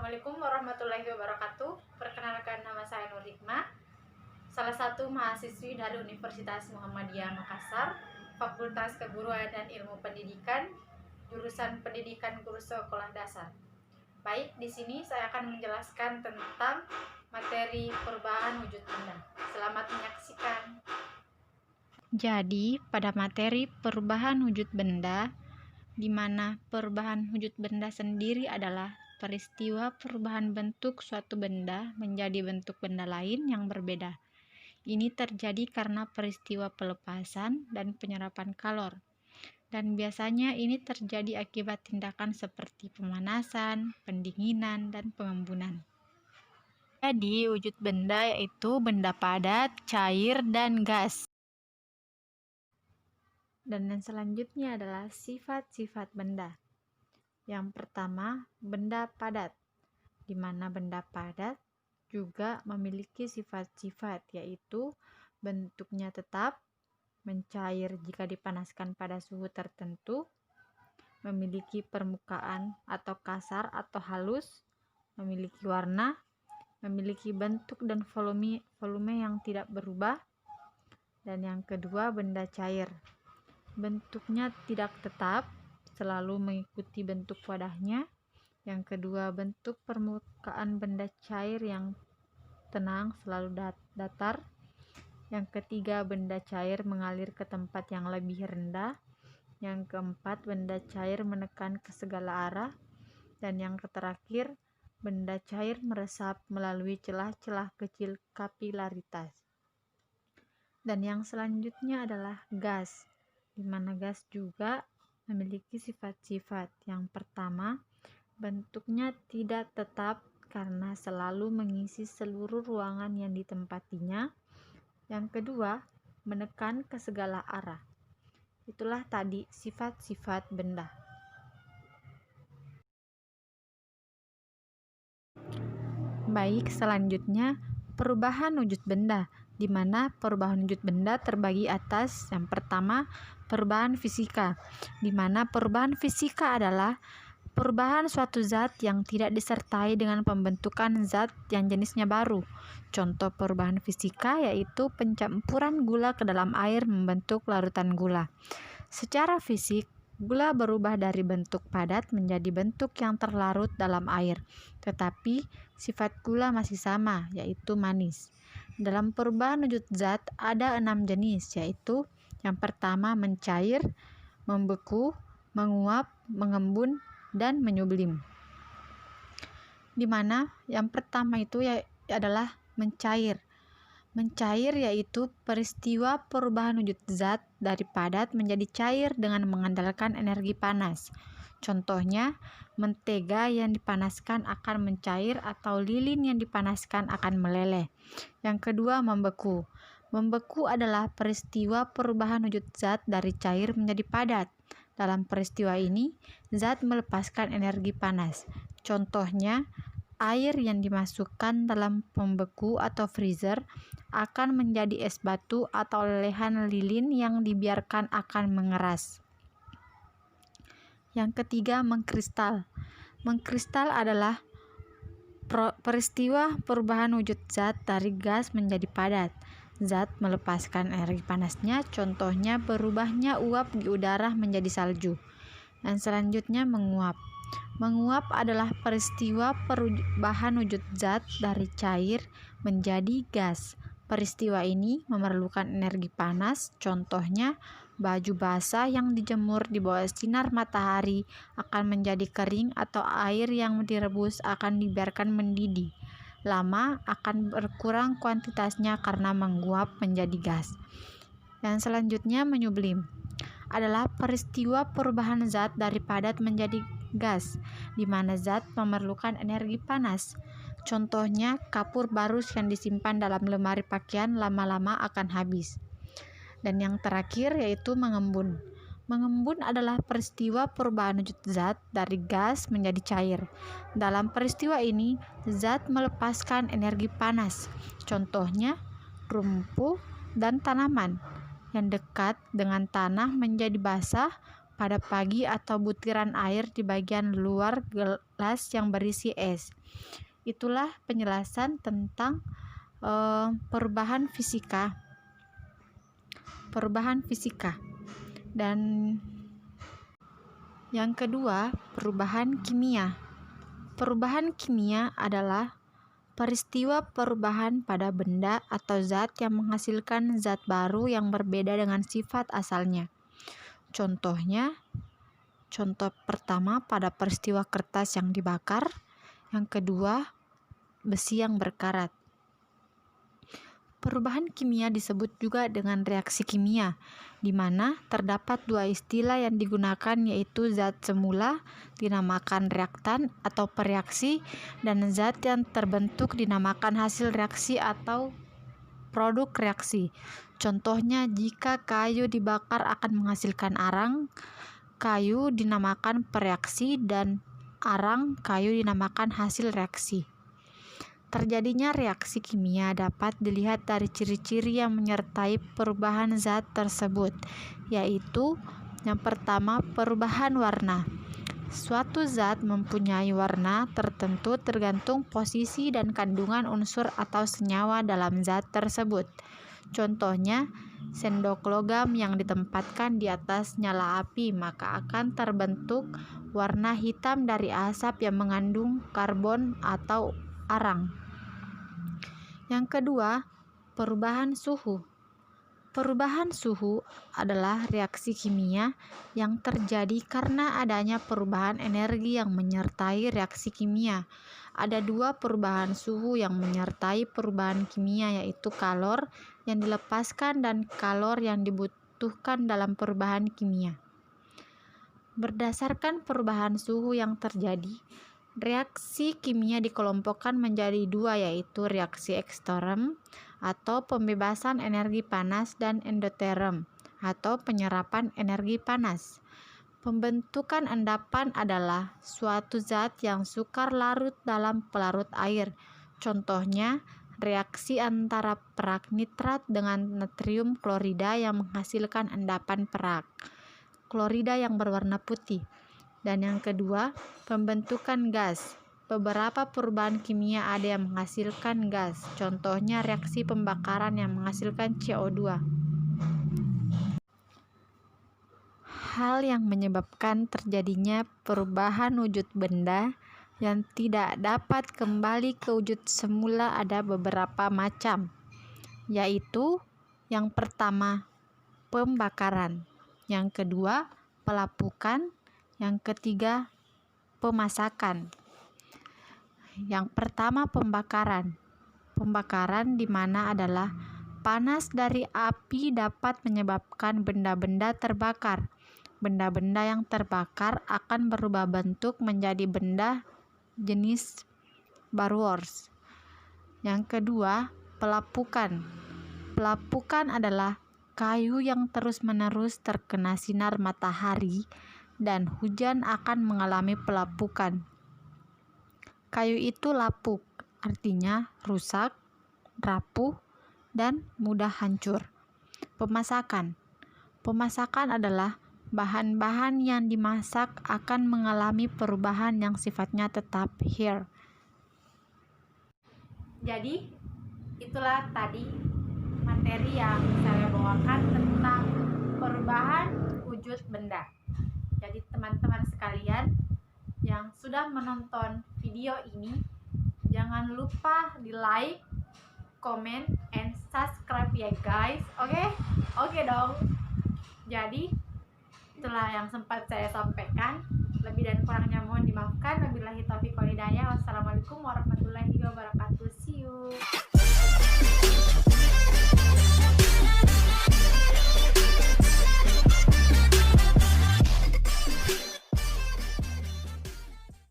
Assalamualaikum warahmatullahi wabarakatuh. Perkenalkan, nama saya Nur Hikmah, salah satu mahasiswi dari Universitas Muhammadiyah Makassar, Fakultas Keguruan dan Ilmu Pendidikan, jurusan Pendidikan Guru Sekolah Dasar. Baik, di sini saya akan menjelaskan tentang materi perubahan wujud benda. Selamat menyaksikan. Jadi, pada materi perubahan wujud benda, di mana perubahan wujud benda sendiri adalah peristiwa perubahan bentuk suatu benda menjadi bentuk benda lain yang berbeda. Ini terjadi karena peristiwa pelepasan dan penyerapan kalor. Dan biasanya ini terjadi akibat tindakan seperti pemanasan, pendinginan, dan pengembunan. Jadi, wujud benda yaitu benda padat, cair, dan gas. Dan yang selanjutnya adalah sifat-sifat benda. Yang pertama, benda padat, di mana benda padat juga memiliki sifat-sifat, yaitu bentuknya tetap, mencair jika dipanaskan pada suhu tertentu, memiliki permukaan atau kasar atau halus, memiliki warna, memiliki bentuk dan volume yang tidak berubah. Dan yang kedua, benda cair. Bentuknya tidak tetap, selalu mengikuti bentuk wadahnya. Yang kedua, bentuk permukaan benda cair yang tenang, selalu datar. Yang ketiga, benda cair mengalir ke tempat yang lebih rendah. Yang keempat, benda cair menekan ke segala arah. Dan yang terakhir, benda cair meresap melalui celah-celah kecil kapilaritas. Dan yang selanjutnya adalah gas, di mana gas juga memiliki sifat-sifat. Yang pertama, bentuknya tidak tetap karena selalu mengisi seluruh ruangan yang ditempatinya. Yang kedua, menekan ke segala arah. Itulah tadi sifat-sifat benda. Baik, selanjutnya perubahan wujud benda, di mana perubahan wujud benda terbagi atas. Yang pertama, perubahan fisika, di mana perubahan fisika adalah perubahan suatu zat yang tidak disertai dengan pembentukan zat yang jenisnya baru. Contoh perubahan fisika yaitu pencampuran gula ke dalam air membentuk larutan gula. Secara fisik, gula berubah dari bentuk padat menjadi bentuk yang terlarut dalam air, tetapi sifat gula masih sama, yaitu manis. Dalam perubahan wujud zat ada 6 jenis, yaitu yang pertama mencair, membeku, menguap, mengembun, dan menyublim. Di mana yang pertama itu adalah mencair. Mencair yaitu peristiwa perubahan wujud zat dari padat menjadi cair dengan mengandalkan energi panas. Contohnya, mentega yang dipanaskan akan mencair atau lilin yang dipanaskan akan meleleh. Yang kedua, membeku. Membeku adalah peristiwa perubahan wujud zat dari cair menjadi padat. Dalam peristiwa ini, zat melepaskan energi panas. Contohnya, air yang dimasukkan dalam pembeku atau freezer akan menjadi es batu atau lelehan lilin yang dibiarkan akan mengeras. Yang ketiga, mengkristal. Mengkristal adalah peristiwa perubahan wujud zat dari gas menjadi padat. Zat melepaskan energi panasnya, contohnya berubahnya uap di udara menjadi salju. Dan selanjutnya, menguap. Menguap adalah peristiwa perubahan wujud zat dari cair menjadi gas. Peristiwa ini memerlukan energi panas, contohnya baju basah yang dijemur di bawah sinar matahari akan menjadi kering atau air yang direbus akan dibiarkan mendidih. Lama akan berkurang kuantitasnya karena menguap menjadi gas. Yang selanjutnya, menyublim adalah peristiwa perubahan zat dari padat menjadi gas, di mana zat memerlukan energi panas. Contohnya, kapur barus yang disimpan dalam lemari pakaian lama-lama akan habis. Dan yang terakhir yaitu mengembun. Mengembun adalah peristiwa perubahan wujud zat dari gas menjadi cair. Dalam peristiwa ini, zat melepaskan energi panas. Contohnya, rumput dan tanaman yang dekat dengan tanah menjadi basah pada pagi atau butiran air di bagian luar gelas yang berisi es. Itulah penjelasan tentang perubahan fisika. Dan yang kedua, perubahan kimia. Perubahan kimia adalah peristiwa perubahan pada benda atau zat yang menghasilkan zat baru yang berbeda dengan sifat asalnya. Contoh pertama pada peristiwa kertas yang dibakar, yang kedua besi yang berkarat. Perubahan kimia disebut juga dengan reaksi kimia, di mana terdapat dua istilah yang digunakan, yaitu zat semula dinamakan reaktan atau pereaksi, dan zat yang terbentuk dinamakan hasil reaksi atau produk reaksi. Contohnya, jika kayu dibakar akan menghasilkan arang, kayu dinamakan pereaksi, dan arang kayu dinamakan hasil reaksi. Terjadinya reaksi kimia dapat dilihat dari ciri-ciri yang menyertai perubahan zat tersebut, yaitu yang pertama, perubahan warna. Suatu zat mempunyai warna tertentu tergantung posisi dan kandungan unsur atau senyawa dalam zat tersebut. Contohnya, sendok logam yang ditempatkan di atas nyala api maka akan terbentuk warna hitam dari asap yang mengandung karbon atau arang. Yang kedua, perubahan suhu. Perubahan suhu adalah reaksi kimia yang terjadi karena adanya perubahan energi yang menyertai reaksi kimia. Ada dua perubahan suhu yang menyertai perubahan kimia, yaitu kalor yang dilepaskan dan kalor yang dibutuhkan dalam perubahan kimia. Berdasarkan perubahan suhu yang terjadi, reaksi kimia dikelompokkan menjadi dua, yaitu reaksi eksterem atau pembebasan energi panas dan endoterm atau penyerapan energi panas. Pembentukan endapan adalah suatu zat yang sukar larut dalam pelarut air. Contohnya, reaksi antara perak nitrat dengan natrium klorida yang menghasilkan endapan perak klorida yang berwarna putih. Dan yang kedua, pembentukan gas. Beberapa perubahan kimia ada yang menghasilkan gas. Contohnya reaksi pembakaran yang menghasilkan CO2. Hal yang menyebabkan terjadinya perubahan wujud benda yang tidak dapat kembali ke wujud semula ada beberapa macam, yaitu yang pertama, pembakaran. Yang kedua, pelapukan. Yang ketiga, pemasakan. Yang pertama, pembakaran. Pembakaran di mana adalah panas dari api dapat menyebabkan benda-benda terbakar. Benda-benda yang terbakar akan berubah bentuk menjadi benda jenis barwors. Yang kedua, pelapukan. Pelapukan adalah kayu yang terus-menerus terkena sinar matahari dan hujan akan mengalami pelapukan. Kayu itu lapuk, artinya rusak, rapuh, dan mudah hancur. Pemasakan. Pemasakan adalah bahan-bahan yang dimasak akan mengalami perubahan yang sifatnya tetap here. Jadi, itulah tadi materi yang saya bawakan tentang perubahan wujud benda. Jadi teman-teman sekalian yang sudah menonton video ini, jangan lupa di like, comment, and subscribe ya guys. Oke dong. Jadi itulah yang sempat saya sampaikan. Lebih dan kurangnya mohon dimaafkan. Wabillahi taufiq wal hidayah. Wassalamualaikum warahmatullahi wabarakatuh. See you.